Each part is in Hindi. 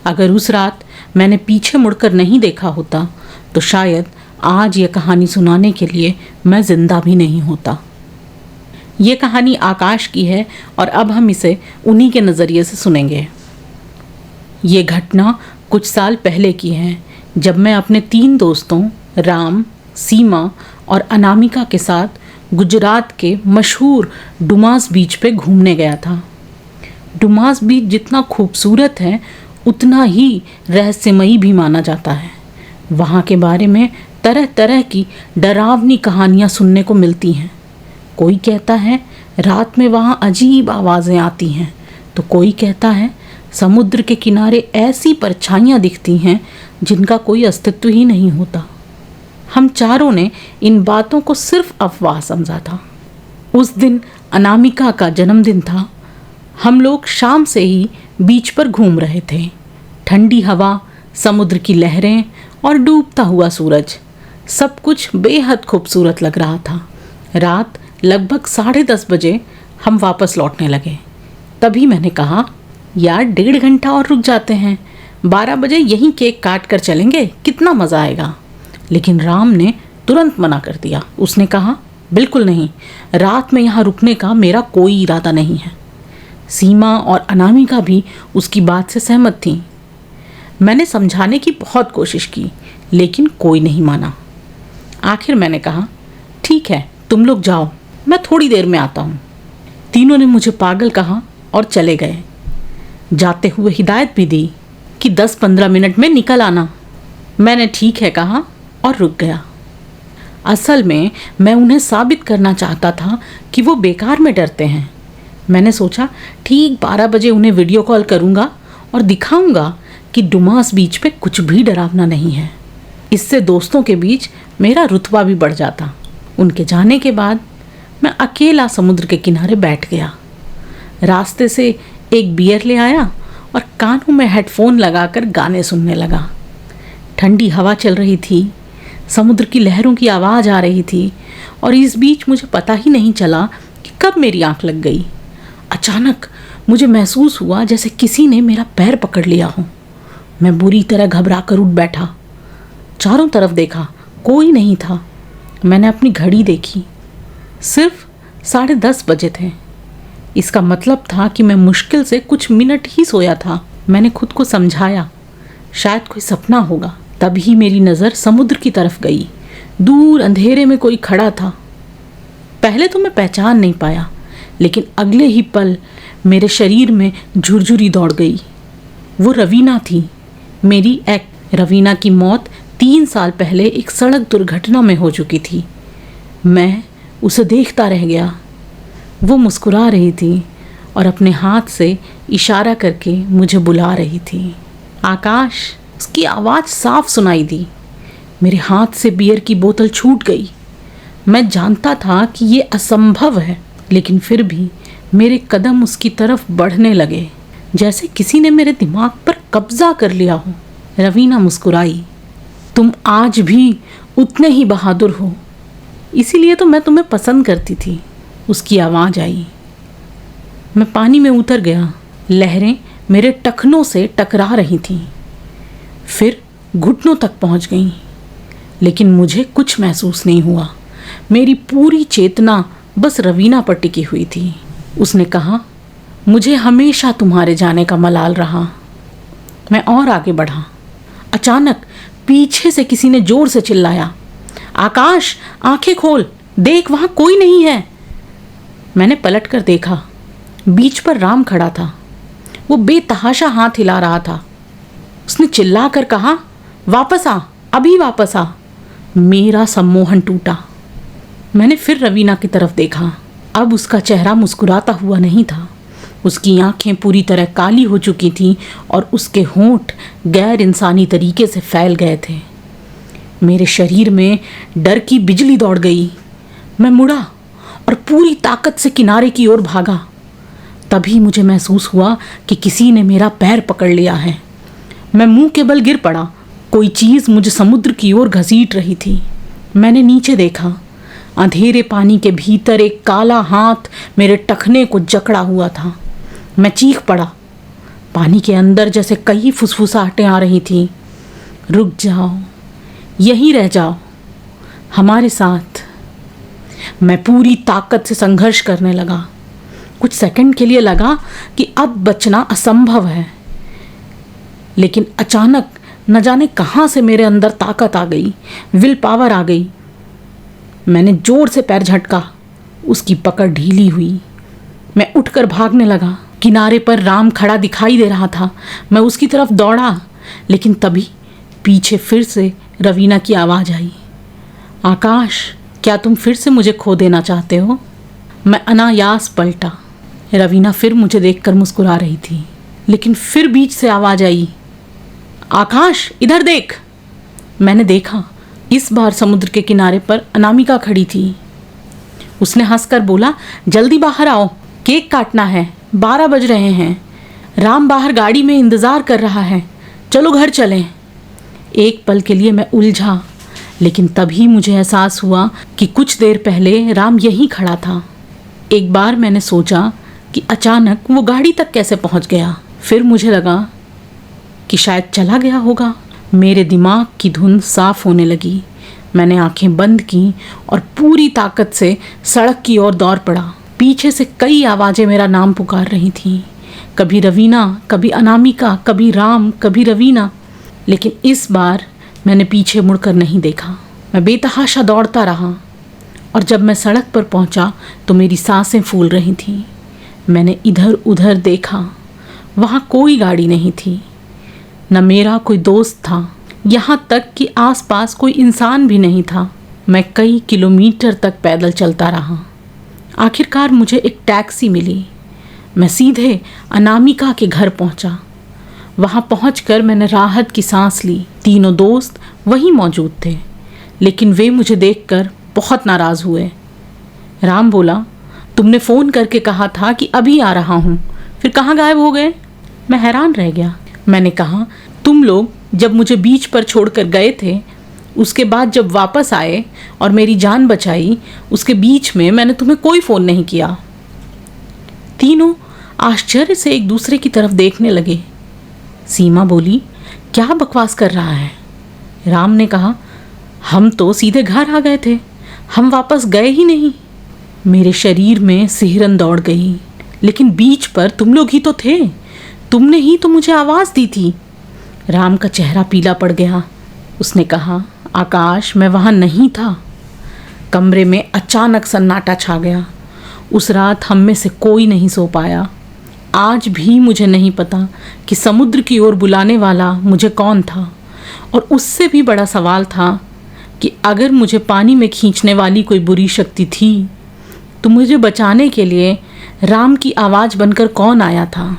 अगर उस रात मैंने पीछे मुड़कर नहीं देखा होता तो शायद आज ये कहानी सुनाने के लिए मैं जिंदा भी नहीं होता। ये कहानी आकाश की है और अब हम इसे उन्हीं के नज़रिए से सुनेंगे। ये घटना कुछ साल पहले की है, जब मैं अपने 3 दोस्तों राम, सीमा और अनामिका के साथ गुजरात के मशहूर डुमास बीच पे घूमने गया था। डुमास बीच जितना खूबसूरत है उतना ही रहस्यमयी भी माना जाता है। वहाँ के बारे में तरह तरह की डरावनी कहानियाँ सुनने को मिलती हैं। कोई कहता है रात में वहाँ अजीब आवाज़ें आती हैं, तो कोई कहता है समुद्र के किनारे ऐसी परछाइयाँ दिखती हैं जिनका कोई अस्तित्व ही नहीं होता। हम चारों ने इन बातों को सिर्फ अफवाह समझा था। उस दिन अनामिका का जन्मदिन था। हम लोग शाम से ही बीच पर घूम रहे थे। ठंडी हवा, समुद्र की लहरें और डूबता हुआ सूरज, सब कुछ बेहद खूबसूरत लग रहा था। रात लगभग 10:30 बजे हम वापस लौटने लगे। तभी मैंने कहा, यार 1.5 घंटा और रुक जाते हैं, 12 बजे यहीं केक काट कर चलेंगे, कितना मज़ा आएगा। लेकिन राम ने तुरंत मना कर दिया। उसने कहा, बिल्कुल नहीं, रात में यहाँ रुकने का मेरा कोई इरादा नहीं है। सीमा और अनामिका भी उसकी बात से सहमत थीं। मैंने समझाने की बहुत कोशिश की, लेकिन कोई नहीं माना। आखिर मैंने कहा, ठीक है, तुम लोग जाओ, मैं थोड़ी देर में आता हूँ। तीनों ने मुझे पागल कहा और चले गए। जाते हुए हिदायत भी दी कि 10-15 मिनट में निकल आना। मैंने ठीक है कहा और रुक गया। असल में मैं उन्हें साबित करना चाहता था कि वो बेकार में डरते हैं। मैंने सोचा ठीक 12 बजे उन्हें वीडियो कॉल करूँगा और दिखाऊँगा कि डुमास बीच पे कुछ भी डरावना नहीं है। इससे दोस्तों के बीच मेरा रुतबा भी बढ़ जाता। उनके जाने के बाद मैं अकेला समुद्र के किनारे बैठ गया। रास्ते से एक बियर ले आया और कानों में हेडफोन लगाकर गाने सुनने लगा। ठंडी हवा चल रही थी, समुद्र की लहरों की आवाज़ आ रही थी और इस बीच मुझे पता ही नहीं चला कि कब मेरी आंख लग गई। अचानक मुझे महसूस हुआ जैसे किसी ने मेरा पैर पकड़ लिया हो। मैं बुरी तरह घबरा कर उठ बैठा। चारों तरफ देखा, कोई नहीं था। मैंने अपनी घड़ी देखी, सिर्फ 10:30 बजे थे। इसका मतलब था कि मैं मुश्किल से कुछ मिनट ही सोया था। मैंने खुद को समझाया, शायद कोई सपना होगा। तभी मेरी नज़र समुद्र की तरफ गई। दूर अंधेरे में कोई खड़ा था। पहले तो मैं पहचान नहीं पाया, लेकिन अगले ही पल मेरे शरीर में झुरझुरी दौड़ गई। वो रवीना थी, मेरी एक्स। रवीना की मौत 3 साल पहले एक सड़क दुर्घटना में हो चुकी थी। मैं उसे देखता रह गया। वो मुस्कुरा रही थी और अपने हाथ से इशारा करके मुझे बुला रही थी। आकाश, उसकी आवाज़ साफ सुनाई दी। मेरे हाथ से बियर की बोतल छूट गई। मैं जानता था कि ये असंभव है, लेकिन फिर भी मेरे कदम उसकी तरफ बढ़ने लगे, जैसे किसी ने मेरे दिमाग पर कब्जा कर लिया हो। रवीना मुस्कुराई, तुम आज भी उतने ही बहादुर हो, इसीलिए तो मैं तुम्हें पसंद करती थी। उसकी आवाज़ आई। मैं पानी में उतर गया। लहरें मेरे टखनों से टकरा रही थीं, फिर घुटनों तक पहुंच गईं, लेकिन मुझे कुछ महसूस नहीं हुआ। मेरी पूरी चेतना बस रवीना पर टिकी हुई थी। उसने कहा, मुझे हमेशा तुम्हारे जाने का मलाल रहा। मैं और आगे बढ़ा। अचानक पीछे से किसी ने जोर से चिल्लाया, आकाश, आंखें खोल, देख वहां कोई नहीं है। मैंने पलट कर देखा। बीच पर राम खड़ा था। वो बेतहाशा हाथ हिला रहा था। उसने चिल्ला कर कहा, वापस आ, अभी वापस आ। मेरा सम्मोहन टूटा। मैंने फिर रवीना की तरफ देखा। अब उसका चेहरा मुस्कुराता हुआ नहीं था। उसकी आंखें पूरी तरह काली हो चुकी थीं और उसके होंठ गैर इंसानी तरीके से फैल गए थे। मेरे शरीर में डर की बिजली दौड़ गई। मैं मुड़ा और पूरी ताकत से किनारे की ओर भागा। तभी मुझे महसूस हुआ कि किसी ने मेरा पैर पकड़ लिया है। मैं मुंह के बल गिर पड़ा। कोई चीज़ मुझे समुद्र की ओर घसीट रही थी। मैंने नीचे देखा। अंधेरे पानी के भीतर एक काला हाथ मेरे टखने को जकड़ा हुआ था। मैं चीख पड़ा। पानी के अंदर जैसे कई फुसफुसाहटें आ रही थीं। रुक जाओ, यहीं रह जाओ, हमारे साथ। मैं पूरी ताकत से संघर्ष करने लगा। कुछ सेकंड के लिए लगा कि अब बचना असंभव है, लेकिन अचानक न जाने कहाँ से मेरे अंदर ताकत आ गई, विल पावर आ गई। मैंने जोर से पैर झटका, उसकी पकड़ ढीली हुई। मैं उठकर भागने लगा। किनारे पर राम खड़ा दिखाई दे रहा था। मैं उसकी तरफ दौड़ा, लेकिन तभी पीछे फिर से रवीना की आवाज़ आई। आकाश, क्या तुम फिर से मुझे खो देना चाहते हो? मैं अनायास पलटा। रवीना फिर मुझे देखकर मुस्कुरा रही थी, लेकिन फिर बीच से आवाज़ आई, आकाश इधर देख। मैंने देखा। इस बार समुद्र के किनारे पर अनामिका खड़ी थी। उसने हंसकर बोला, जल्दी बाहर आओ, केक काटना है, 12 बज रहे हैं। राम बाहर गाड़ी में इंतज़ार कर रहा है, चलो घर चलें। एक पल के लिए मैं उलझा, लेकिन तभी मुझे एहसास हुआ कि कुछ देर पहले राम यहीं खड़ा था। एक बार मैंने सोचा कि अचानक वो गाड़ी तक कैसे पहुंच गया। फिर मुझे लगा कि शायद चला गया होगा। मेरे दिमाग की धुन साफ होने लगी। मैंने आंखें बंद की और पूरी ताकत से सड़क की ओर दौड़ पड़ा। पीछे से कई आवाज़ें मेरा नाम पुकार रही थीं, कभी रवीना, कभी अनामिका, कभी राम, कभी रवीना। लेकिन इस बार मैंने पीछे मुड़कर नहीं देखा। मैं बेतहाशा दौड़ता रहा, और जब मैं सड़क पर पहुंचा तो मेरी सांसें फूल रही थीं। मैंने इधर उधर देखा, वहाँ कोई गाड़ी नहीं थी, न मेरा कोई दोस्त था, यहाँ तक कि आसपास कोई इंसान भी नहीं था। मैं कई किलोमीटर तक पैदल चलता रहा। आखिरकार मुझे एक टैक्सी मिली। मैं सीधे अनामिका के घर पहुँचा। वहाँ पहुँचकर मैंने राहत की सांस ली। तीनों दोस्त वहीं मौजूद थे, लेकिन वे मुझे देखकर बहुत नाराज़ हुए। राम बोला, तुमने फ़ोन करके कहा था कि अभी आ रहा हूँ, फिर कहाँ गायब हो गए? मैं हैरान रह गया। मैंने कहा, तुम लोग जब मुझे बीच पर छोड़कर गए थे, उसके बाद जब वापस आए और मेरी जान बचाई, उसके बीच में मैंने तुम्हें कोई फ़ोन नहीं किया। तीनों आश्चर्य से एक दूसरे की तरफ देखने लगे। सीमा बोली, क्या बकवास कर रहा है? राम ने कहा, हम तो सीधे घर आ गए थे, हम वापस गए ही नहीं। मेरे शरीर में सिहरन दौड़ गई। लेकिन बीच पर तुम लोग ही तो थे, तुमने ही तो मुझे आवाज़ दी थी। राम का चेहरा पीला पड़ गया। उसने कहा, आकाश, मैं वहाँ नहीं था। कमरे में अचानक सन्नाटा छा गया। उस रात हम में से कोई नहीं सो पाया। आज भी मुझे नहीं पता कि समुद्र की ओर बुलाने वाला मुझे कौन था, और उससे भी बड़ा सवाल था कि अगर मुझे पानी में खींचने वाली कोई बुरी शक्ति थी, तो मुझे बचाने के लिए राम की आवाज़ बनकर कौन आया था?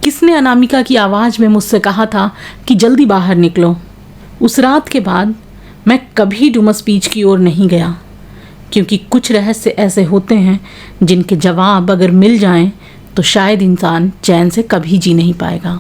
किसने अनामिका की आवाज़ में मुझसे कहा था कि जल्दी बाहर निकलो? उस रात के बाद मैं कभी डुमस बीच की ओर नहीं गया, क्योंकि कुछ रहस्य ऐसे होते हैं जिनके जवाब अगर मिल जाएं तो शायद इंसान चैन से कभी जी नहीं पाएगा।